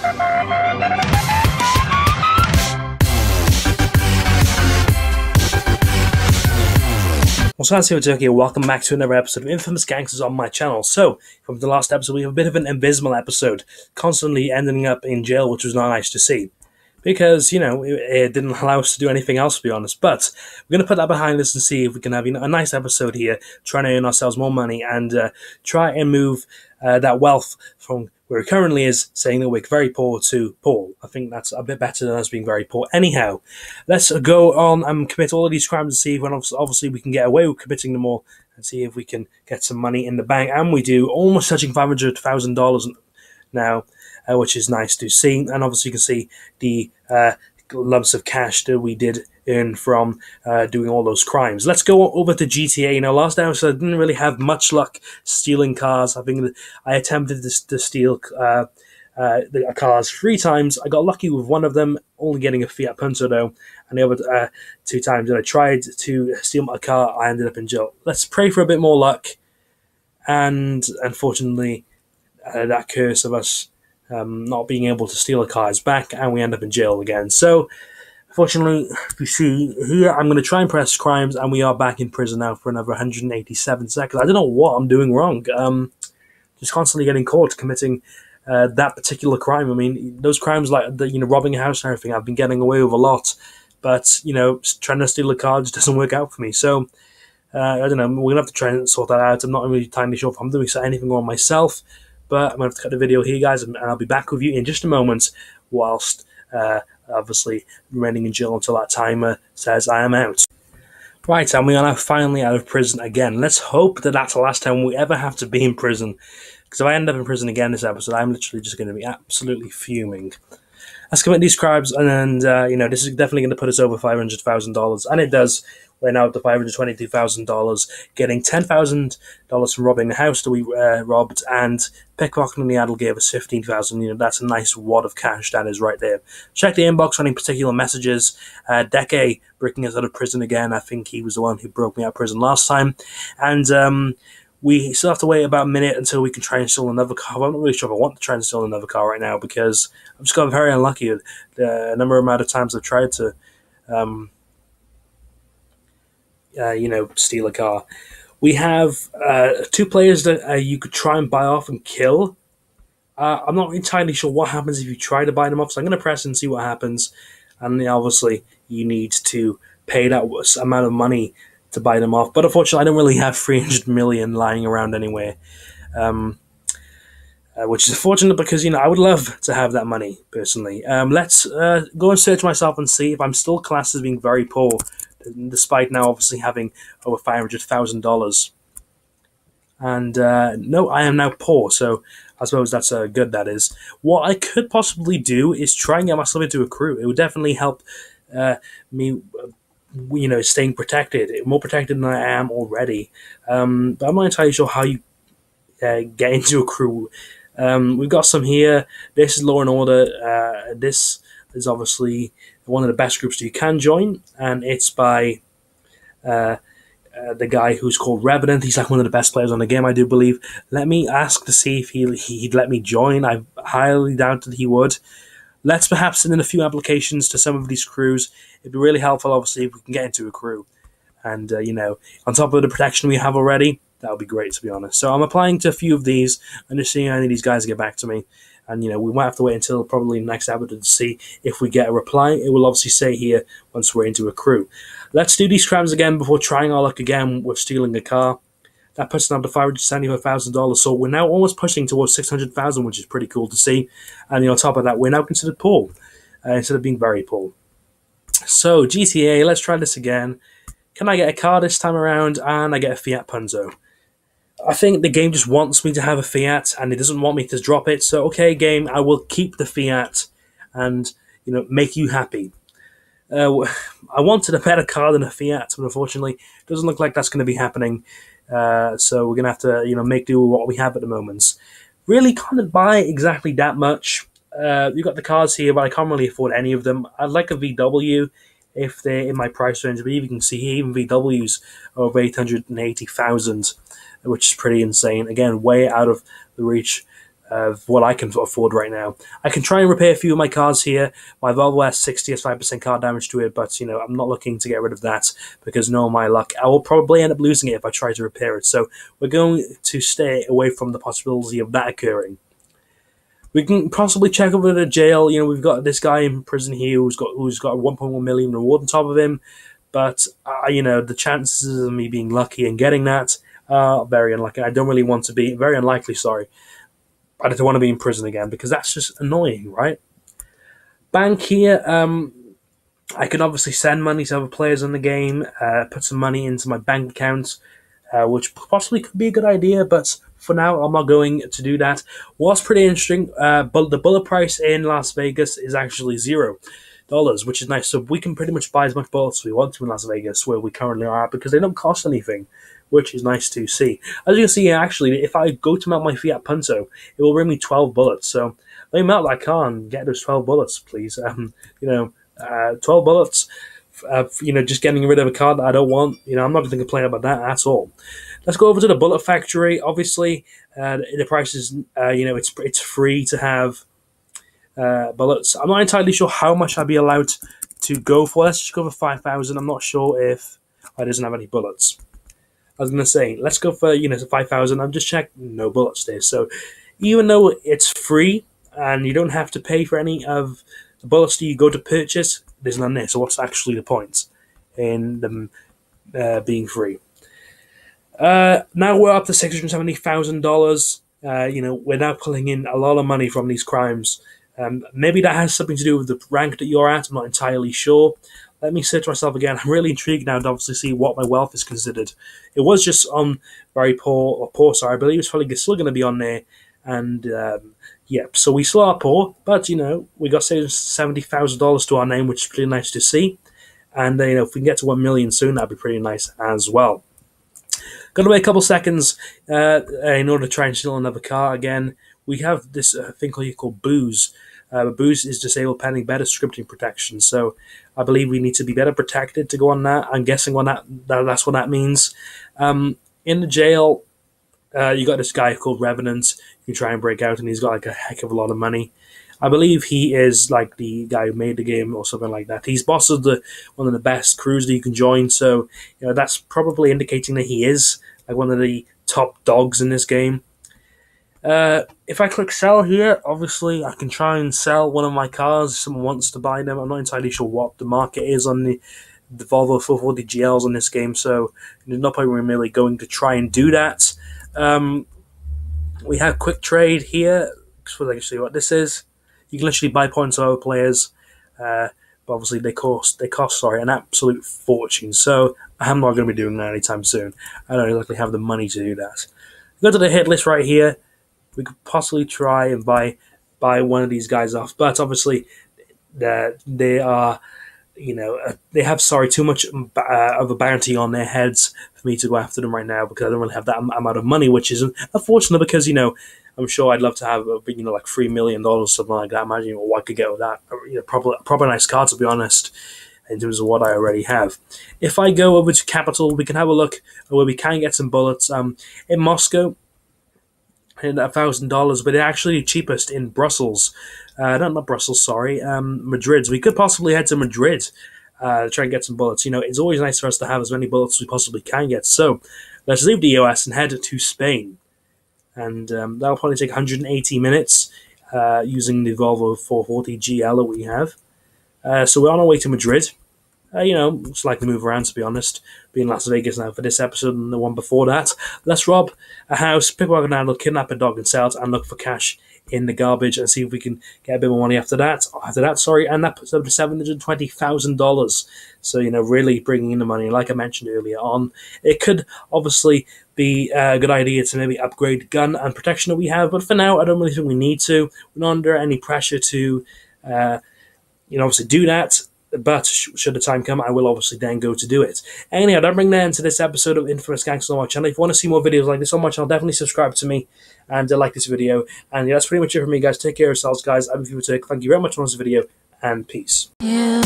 What's going on, Turkey? Welcome back to another episode of Infamous Gangsters on my channel. So, from the last episode, we have a bit of an abysmal episode, constantly ending up in jail, which was not nice to see. Because, you know, it didn't allow us to do anything else, to be honest. But we're going to put that behind us and see if we can have a nice episode here, trying to earn ourselves more money and try and move that wealth from where it currently is, saying that we're very poor, to poor. I think that's a bit better than us being very poor. Anyhow, let's go on and commit all of these crimes and see if obviously we can get away with committing them all and see if we can get some money in the bank. And we do, almost touching $500,000 now, which is nice to see. And obviously you can see the lumps of cash that we did earn from doing all those crimes. Let's go over to GTA. You know, last episode I didn't really have much luck stealing cars. I think that I attempted to steal the cars 3 times. I got lucky with one of them, only getting a Fiat Punto though, and the other 2 times that I tried to steal my car, I ended up in jail. Let's pray for a bit more luck, and unfortunately that curse of us not being able to steal a car is back, and we end up in jail again. So fortunately, you see here, I'm going to try and press crimes, and we are back in prison now for another 187 seconds. I don't know what I'm doing wrong. Just constantly getting caught committing that particular crime. I mean, those crimes like robbing a house and everything, I've been getting away with a lot. But, you know, trying to steal a car just doesn't work out for me. So, I don't know, we're going to have to try and sort that out. I'm not really entirely sure if I'm doing anything wrong myself. But I'm going to have to cut the video here, guys, and I'll be back with you in just a moment whilst obviously remaining in jail until that timer says I am out. Right, and we are now finally out of prison again. Let's hope that that's the last time we ever have to be in prison. Because if I end up in prison again this episode, I'm literally just going to be absolutely fuming. Let's commit these crimes, and you know, this is definitely going to put us over $500,000, and it does. We're now up to $522,000, getting $10,000 from robbing the house that we robbed, and pickpocketing the adult gave us $15,000. You know, that's a nice wad of cash that is right there. Check the inbox for any particular messages. Deke breaking us out of prison again. I think he was the one who broke me out of prison last time, and we still have to wait about a minute until we can try and steal another car. I'm not really sure if I want to try and steal another car right now because I've just got very unlucky with the amount of times I've tried to steal a car. We have 2 players that you could try and buy off and kill. I'm not entirely sure what happens if you try to buy them off, so I'm going to press and see what happens. And obviously, you need to pay that amount of money to buy them off. But unfortunately, I don't really have 300 million lying around anywhere. Which is unfortunate because, you know, I would love to have that money, personally. Let's go and search myself and see if I'm still classed as being very poor, despite now obviously having over $500,000. And no, I am now poor, so I suppose that's good, that is. What I could possibly do is try and get myself into a crew. It would definitely help me, you know, staying protected, more protected than I am already. But I'm not entirely sure how you get into a crew. We've got some here. This is Law and Order. This is obviously one of the best groups that you can join, and it's by the guy who's called Revenant. He's like one of the best players on the game, I do believe. Let me ask to see if he'd let me join. I highly doubt that he would. Let's perhaps send in a few applications to some of these crews. It'd be really helpful, obviously, if we can get into a crew. And, you know, on top of the protection we have already, that would be great, to be honest. So I'm applying to a few of these and just seeing how any of these guys get back to me. And, you know, we might have to wait until probably the next episode to see if we get a reply. It will obviously say here once we're into a crew. Let's do these crimes again before trying our luck again with stealing a car. That puts us up to $575,000. So we're now almost pushing towards $600,000, which is pretty cool to see. And, you know, on top of that, we're now considered poor instead of being very poor. So GTA, let's try this again. Can I get a car this time around? And I get a Fiat Punto. I think the game just wants me to have a Fiat, and it doesn't want me to drop it. So, okay, game, I will keep the Fiat and, you know, make you happy. I wanted a better car than a Fiat, but unfortunately, it doesn't look like that's going to be happening. So we're going to have to, you know, make do with what we have at the moment. Really can't buy exactly that much. You've got the cars here, but I can't really afford any of them. I'd like a VW if they're in my price range, but you can see here, even VWs are over 880,000, which is pretty insane. Again, way out of the reach of what I can afford right now. I can try and repair a few of my cars here. My Volvo S60 has 5% car damage to it, but I'm not looking to get rid of that because knowing my luck, I will probably end up losing it if I try to repair it. So we're going to stay away from the possibility of that occurring. We can possibly check over the jail. We've got this guy in prison here who's got a 1.1 million reward on top of him, but the chances of me being lucky and getting that are very unlucky. I don't really want to be very unlikely. Sorry. I don't want to be in prison again because that's just annoying, right? Bank here, I can obviously send money to other players in the game, put some money into my bank account, which possibly could be a good idea, but for now I'm not going to do that. What's pretty interesting, but the bullet price in Las Vegas is actually $0, which is nice. So we can pretty much buy as much bullets as we want to in Las Vegas, where we currently are at, because they don't cost anything, which is nice to see. As you can see, actually, if I go to mount my Fiat Punto, it will bring me 12 bullets. So let me mount that car and get those 12 bullets, please. 12 bullets. Just getting rid of a car that I don't want. I'm not going to complain about that at all. Let's go over to the bullet factory. Obviously, the price is, it's free to have bullets. I'm not entirely sure how much I'd be allowed to go for. Let's just go for 5,000. I'm not sure if it doesn't have any bullets. I was going to say, let's go for 5,000. I've just checked, no bullets there. So even though it's free and you don't have to pay for any of the bullets that you go to purchase, there's none there. So what's actually the point in them being free? Now we're up to $670,000. We're now pulling in a lot of money from these crimes. Maybe that has something to do with the rank that you're at. I'm not entirely sure. Let me say to myself again, I'm really intrigued now to obviously see what my wealth is considered. It was just on very poor, sorry, I believe it's probably still going to be on there. And, so we still are poor, but, we got $70,000 to our name, which is pretty nice to see. And, if we can get to 1 million soon, that'd be pretty nice as well. Gonna wait a couple seconds in order to try and steal another car again. We have this thing called Booze. Booze is disabled pending better scripting protection, so I believe we need to be better protected to go on that. I'm guessing that's what that means. In the jail, you got this guy called Revenant. You try and break out, and he's got like a heck of a lot of money. I believe he is like the guy who made the game or something like that. He's boss of one of the best crews that you can join, so that's probably indicating that he is like one of the top dogs in this game. If I click sell here, obviously I can try and sell one of my cars if someone wants to buy them. I'm not entirely sure what the market is on the Volvo 440 GLs on this game, so there's no point in really going to try and do that. We have quick trade here, so I can see what this is. You can literally buy points of other players, but obviously they cost an absolute fortune. So I'm not going to be doing that anytime soon. I don't exactly have the money to do that. Go to the hit list right here. We could possibly try and buy one of these guys off, but obviously they are, they have too much of a bounty on their heads for me to go after them right now, because I don't really have that amount of money, which is unfortunate because I'm sure I'd love to have like $3 million, something like that. Imagine what I could get with that. Proper nice car, to be honest, in terms of what I already have. If I go over to Capital, we can have a look where we can get some bullets. In Moscow, and $1,000, but they're actually cheapest in Brussels. Not Brussels, sorry, Madrid. So we could possibly head to Madrid to try and get some bullets. It's always nice for us to have as many bullets as we possibly can get. So let's leave the US and head to Spain. And that'll probably take 180 minutes using the Volvo 440 GL that we have. So we're on our way to Madrid. Just like to move around, to be honest. Being in Las Vegas now for this episode and the one before that. Let's rob a house, pickpocket an animal, kidnap a dog and sell it, and look for cash in the garbage and see if we can get a bit more money after that. And that puts up to $720,000. So, really bringing in the money. Like I mentioned earlier on, it could obviously be a good idea to maybe upgrade the gun and protection that we have. But for now, I don't really think we need to. We're not under any pressure to, obviously do that. But should the time come, I will obviously then go to do it. Anyhow, that brings me into this episode of Infamous Gangsters on my channel. If you want to see more videos like this on my channel, definitely subscribe to me and like this video. And that's pretty much it for me, guys. Take care of yourselves, guys. I'm Fiat. Thank you very much for watching this video, and peace. Yeah.